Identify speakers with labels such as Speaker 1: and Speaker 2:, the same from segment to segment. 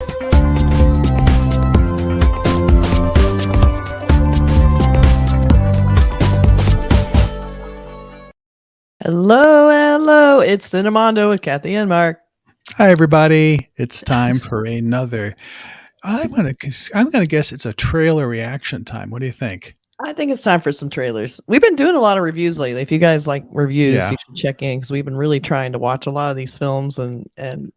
Speaker 1: Hello. It's Cinemondo with Kathy and Mark.
Speaker 2: Hi, everybody. It's time for another. I'm gonna guess it's a trailer reaction time. What do you think?
Speaker 1: I think it's time for some trailers. We've been doing a lot of reviews lately. If you guys like reviews,
Speaker 2: Yeah.
Speaker 1: you should check in because we've been really trying to watch a lot of these films, and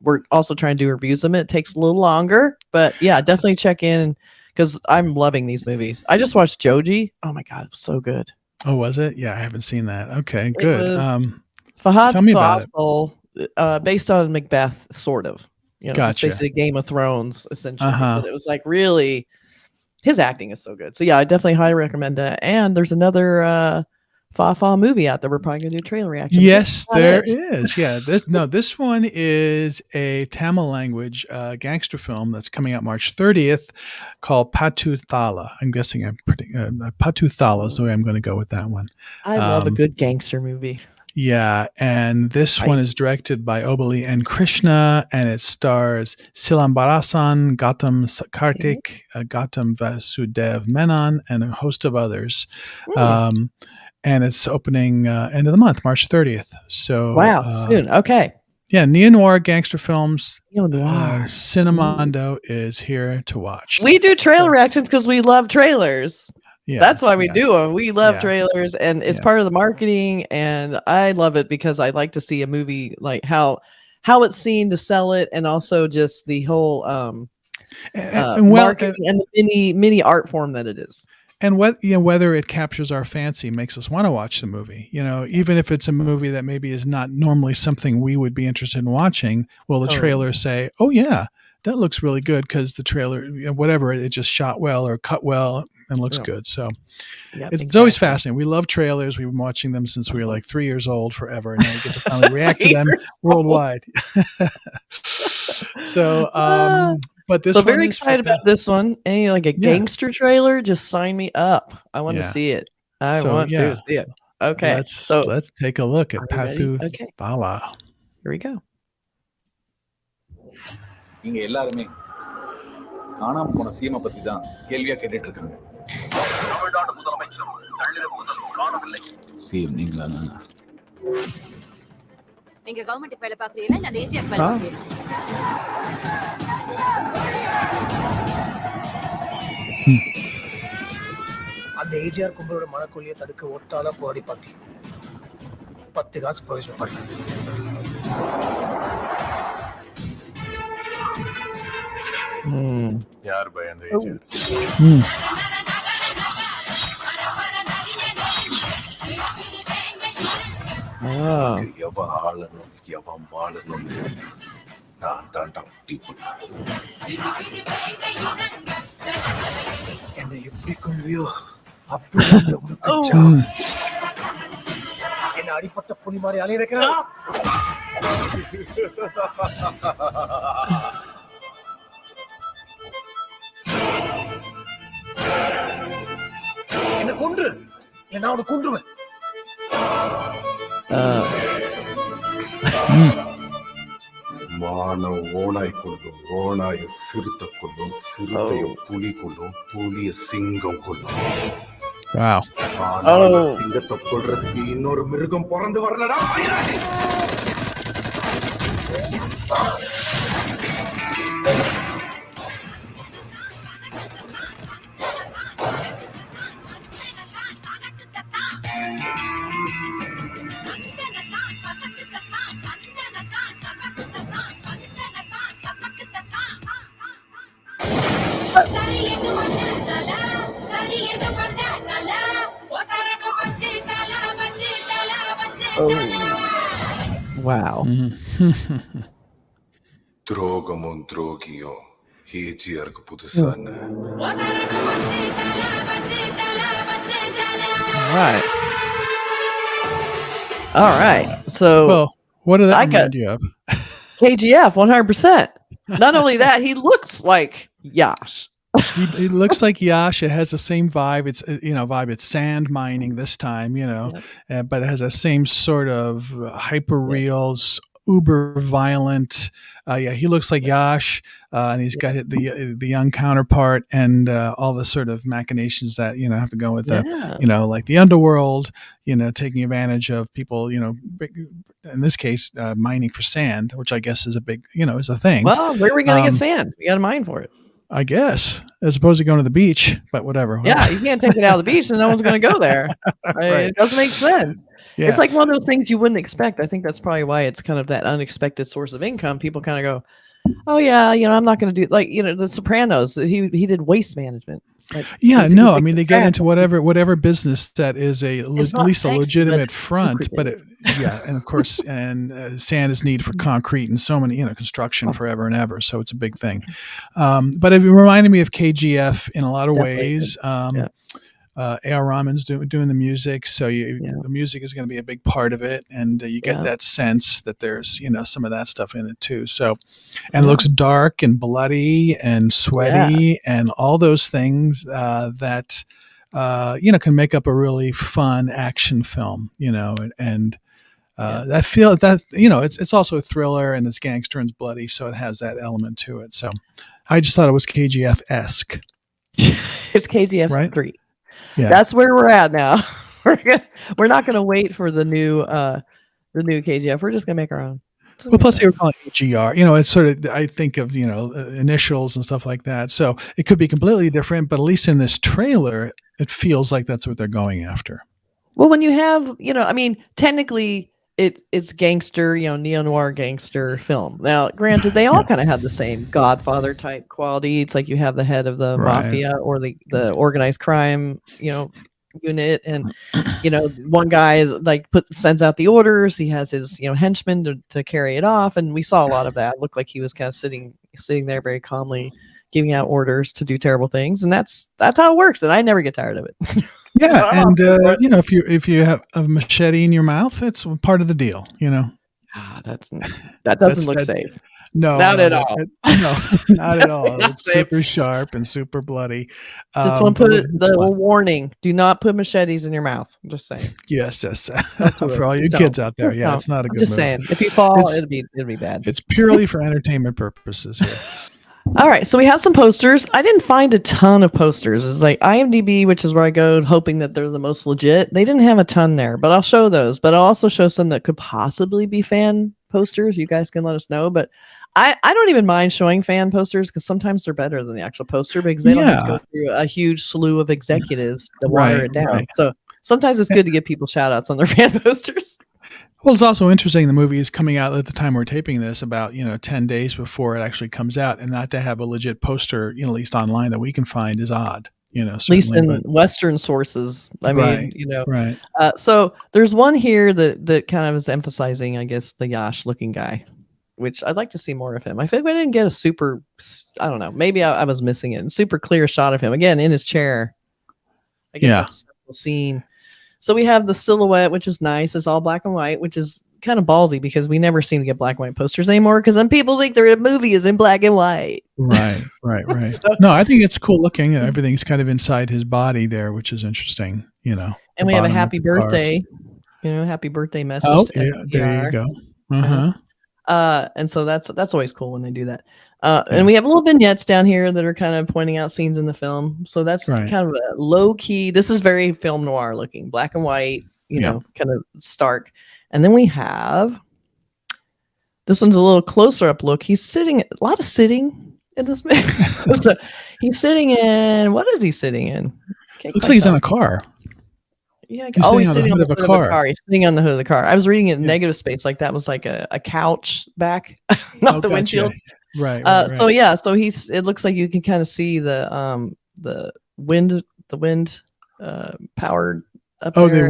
Speaker 1: we're also trying to do reviews of them. It takes a little longer, but yeah, definitely check in because I'm loving these movies. I just watched Joji. Oh my god, it was so good.
Speaker 2: Oh, was it? Yeah, I haven't seen that. Okay,
Speaker 1: It
Speaker 2: good.
Speaker 1: was
Speaker 2: Tell
Speaker 1: Fahad
Speaker 2: me about it.
Speaker 1: Fawcett, based on Macbeth, sort of. Just
Speaker 2: Gotcha.
Speaker 1: basically Game of Thrones, essentially.
Speaker 2: Uh-huh.
Speaker 1: But it was like really, his acting is so good. So yeah, I definitely highly recommend that. And there's another Fa movie out there. We're probably gonna do a trailer reaction.
Speaker 2: Yes, there is. Yeah, this one is a Tamil language gangster film that's coming out March 30th called Pathu Thala. I'm guessing I'm pretty Pathu Thala is the way I'm going to go with that one.
Speaker 1: I love a good gangster movie.
Speaker 2: Yeah, and this one is directed by Obeli N. Krishna, and it stars Silambarasan, Gautham Karthik, Gautham Vasudev Menon, and a host of others. And it's opening end of the month, March 30th. So
Speaker 1: wow, soon. Okay.
Speaker 2: Yeah, neo-noir gangster films.
Speaker 1: Neo-noir.
Speaker 2: Cinemondo is here to watch.
Speaker 1: We do trailer reactions because we love trailers. Yeah, that's why we do them. We love trailers, and it's part of the marketing, and I love it because I like to see a movie like how it's seen to sell it, and also just the whole marketing and the mini art form that it is.
Speaker 2: And whether it captures our fancy makes us want to watch the movie. Even if it's a movie that maybe is not normally something we would be interested in watching, will the trailer say, "Oh yeah, that looks really good," because the trailer, whatever, it just shot well or cut well and looks good. So it's always fascinating. We love trailers. We've been watching them since we were like 3 years old forever, and now we get to finally react to them worldwide. But this
Speaker 1: so very excited about this one. Any like a gangster trailer? Just sign me up. I want to see it. I want to see it. Okay,
Speaker 2: let's take a look at Pathu Thala.
Speaker 1: Here we go.
Speaker 3: நீங்க எல்லாரும் காணாம போன சீமை பத்தி தான் கேள்வியா கேட்டுட்டு இருக்காங்க. தமிழ்நாடு முதலமைச்சர் நள்ளிரவு முதல் காணவில்லை. சீம் நீங்களா? நீங்க கவர்மெண்ட் வேலை பார்க்கறீங்களா இல்ல தேசிய வேலை பார்க்கறீங்களா? அந்த ஏஜிஆர் கும்பலோட மனக்கொல்லியை தடுக்க ஒட்டால போராடி பாத்தி 10 காசு பிரயோஜனப்படல. யார் பயந்த ஏஜிஆர்? எவன் ஆளணும் எவன் வாழணும் நான் தாண்டா என்னை எப்படி கொள்வியோ அப்படி என்ன அடிப்பட்ட புலி மாதிரி அலைய வைக்கிறா. என்ன கொன்று என்ன அவனை கொன்றுவேன். மானம் ஓனாய் கொள்ளும், ஓனாய சிறுத்தை கொள்ளும், சிறுத்தைய புலி கொள்ளும், புலிய சிங்கம் கொள்ளும். சிங்கத்தை கொள்றதுக்கு இன்னொரு மிருகம் பிறந்து வரலடா.
Speaker 1: Wow.
Speaker 3: துரோகமும் துரோகியும் ஏஜிஆருக்கு புதுசான.
Speaker 1: All right. So,
Speaker 2: what did that remind you of?
Speaker 1: KGF, 100%. Not only that, he looks like Yash.
Speaker 2: He looks like Yash. It has the same vibe. It's It's sand mining this time, but it has the same sort of hyper real, uber violent. He looks like Yash. and he's got the young counterpart, and all the sort of machinations that have to go with the like the underworld, taking advantage of people, in this case mining for sand, which I guess is a big is a thing.
Speaker 1: Well, where are we going to get sand? We got to mine for it,
Speaker 2: I guess, as opposed to going to the beach, but whatever.
Speaker 1: Yeah, you can't take it out of the beach and no one's going to go there. Right? It doesn't make sense. Yeah. It's like one of those things you wouldn't expect. I think that's probably why it's kind of that unexpected source of income. People kind of go, oh yeah, I'm not going to do The Sopranos. He did waste management.
Speaker 2: I mean, they get into whatever business that is at least a legitimate front, but and of course, and sand is needed for concrete and so many, construction forever and ever. So it's a big thing. But it reminded me of KGF in a lot of ways. A.R. Rahman's doing the music, so the music is going to be a big part of it, and you get that sense that there's some of that stuff in it too. So, and it looks dark and bloody and sweaty and all those things that can make up a really fun action film. That feel that it's also a thriller and it's gangster and it's bloody, so it has that element to it. So, I just thought it was KGF-esque.
Speaker 1: It's KGF 3.
Speaker 2: Yeah.
Speaker 1: That's where we're at now. We're not going to wait for the new KGF. We're just going to make our own.
Speaker 2: Well, plus they were calling it GR. It's sort of, I think of, initials and stuff like that. So it could be completely different, but at least in this trailer, it feels like that's what they're going after.
Speaker 1: Well, when you have, technically it's gangster, neo-noir gangster film. Now, granted, they all kind of have the same Godfather type quality. It's like you have the head of the mafia or the organized crime, unit, and one guy is like sends out the orders. He has his henchmen to carry it off, and we saw a lot of that. It looked like he was kind of sitting there very calmly, giving out orders to do terrible things, and that's how it works. And I never get tired of it.
Speaker 2: Yeah, and if you have a machete in your mouth, it's part of the deal.
Speaker 1: That doesn't look safe.
Speaker 2: No,
Speaker 1: not at all.
Speaker 2: No, not at all. It's super sharp and super bloody.
Speaker 1: Just want to put the warning: do not put machetes in your mouth. I'm just saying.
Speaker 2: Yes. For all you kids out there, it's not a good.
Speaker 1: Just saying, if you fall, it'll be bad.
Speaker 2: It's purely for entertainment purposes here.
Speaker 1: All right, so we have some posters. I didn't find a ton of posters. It's like IMDb, which is where I go hoping that they're the most legit. They didn't have a ton there, but I'll show those. But I'll also show some that could possibly be fan posters. You guys can let us know. But I don't even mind showing fan posters because sometimes they're better than the actual poster because they don't have to go through a huge slew of executives to water it down. Right. So sometimes it's good to give people shout outs on their fan posters.
Speaker 2: Well, it's also interesting the movie is coming out at the time we're taping this about 10 days before it actually comes out, and not to have a legit poster, at least online that we can find is odd. At
Speaker 1: least in Western sources. I mean,
Speaker 2: Right.
Speaker 1: So there's one here that kind of is emphasizing, I guess, the Yash looking guy, which I'd like to see more of him. I feel like I didn't get a super, I don't know, maybe I was missing it. Super clear shot of him again in his chair. I guess that's a scene. So we have the silhouette, which is nice. It's all black and white, which is kind of ballsy because we never seem to get black and white posters anymore because then people think their movie is in black and white.
Speaker 2: Right. No, I think it's cool looking. Everything's kind of inside his body there, which is interesting, And
Speaker 1: we have a happy birthday, happy birthday message.
Speaker 2: Oh, there you go.
Speaker 1: And so that's always cool when they do that. And we have little vignettes down here that are kind of pointing out scenes in the film. So that's kind of a low key. This is very film noir looking, black and white, kind of stark. And then we have, this one's a little closer up look. He's sitting, a lot of sitting in this man. So he's sitting in, what is he sitting in?
Speaker 2: Looks like he's on a car.
Speaker 1: Yeah, he's sitting on the hood of the car. He's sitting on the hood of the car. I was reading it in negative space, like that was like a couch back, not the windshield.
Speaker 2: Right.
Speaker 1: So it looks like you can kind of see the wind powered up there.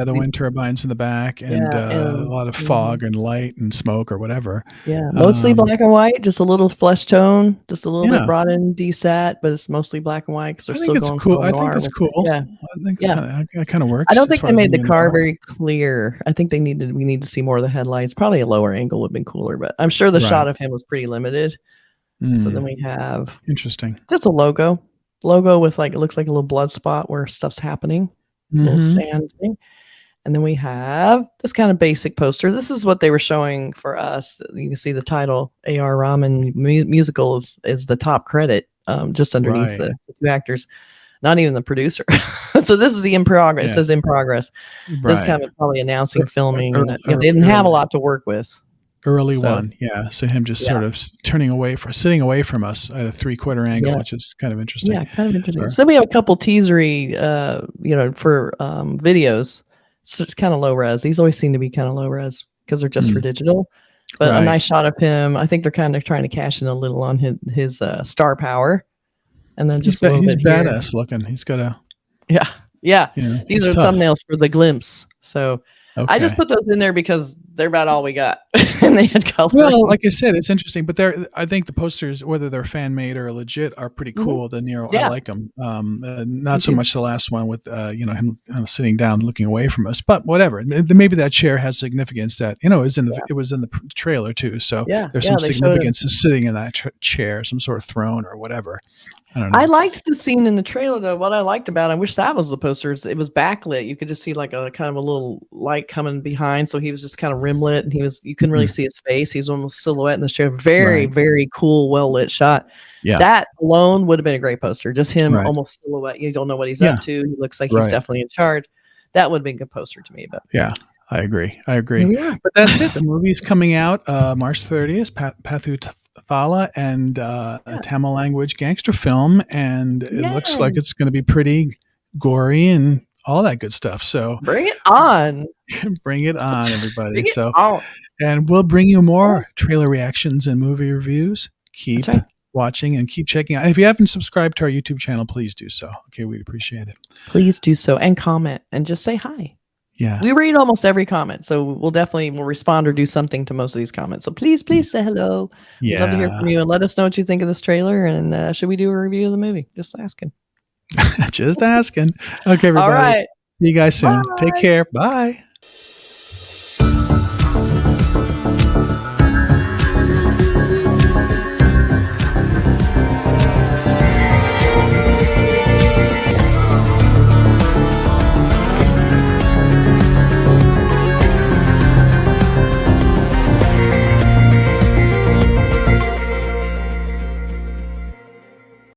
Speaker 2: The wind turbines in the back and a lot of fog and light and smoke or whatever.
Speaker 1: Yeah, mostly black and white, just a little flesh tone, just a little bit brought in desat, but it's mostly black and white because they're still going
Speaker 2: cool. I think it's cool.
Speaker 1: Yeah,
Speaker 2: I think it kind of works.
Speaker 1: I don't think they made the car very clear. I think we need to see more of the headlights. Probably a lower angle would have been cooler, but I'm sure the shot of him was pretty limited. So then we have
Speaker 2: interesting,
Speaker 1: just a logo with it looks like a little blood spot where stuff's happening. Little sand thing. And then we have this kind of basic poster. This is what they were showing for us. You can see the title, A.R. Rahman musical is the top credit, just underneath the two actors, not even the producer. So this is the in progress. It says in progress. This kind of probably announcing filming. And that, they didn't have a lot to work with.
Speaker 2: Early one, yeah. So him just sort of sitting away from us at a 3/4 angle, which is kind of interesting.
Speaker 1: Yeah, kind of interesting. So we have a couple teasery, for videos. So it's kind of low res. These always seem to be kind of low res because they're just for digital. But a nice shot of him. I think they're kind of trying to cash in a little on his star power. And then just he's
Speaker 2: badass looking. He's got a
Speaker 1: These are thumbnails for the glimpse. So I just put those in there because they're about all we got, and they had color.
Speaker 2: Well, like I said, it's interesting, but I think the posters, whether they're fan made or legit, are pretty cool. The Nero, I like them. Not so much the last one with him sitting down, looking away from us, but whatever. Maybe that chair has significance. That it was in the trailer too. So there's some significance to sitting in that chair, some sort of throne or whatever. I don't know.
Speaker 1: I liked the scene in the trailer though. What I liked about it, I wish that was the posters. It was backlit. You could just see like a kind of a little light coming behind. So he was just kind of rimlit, and you couldn't really see his face. He was almost silhouette in the chair. Very, very cool, well lit shot. Yeah. That alone would have been a great poster. Just him almost silhouette. You don't know what he's up to. He looks like he's definitely in charge. That would have been a good poster to me. But
Speaker 2: yeah. I agree. But that's it. The movie's coming out March 30th. Pathu Thala, and a Tamil language gangster film, and it looks like it's going to be pretty gory and all that good stuff. So
Speaker 1: bring it on.
Speaker 2: Bring it on, everybody. And we'll bring you more trailer reactions and movie reviews. Keep watching and keep checking out. If you haven't subscribed to our YouTube channel, please do so. Okay, we'd appreciate it.
Speaker 1: Please do so, and comment and just say hi.
Speaker 2: Yeah,
Speaker 1: we read almost every comment, so we'll respond or do something to most of these comments. So please say hello. Yeah, we'd love to hear from you, and let us know what you think of this trailer. And should we do a review of the movie? Just asking.
Speaker 2: Just asking. Okay, everybody.
Speaker 1: All right.
Speaker 2: See you guys soon. Bye. Take care. Bye.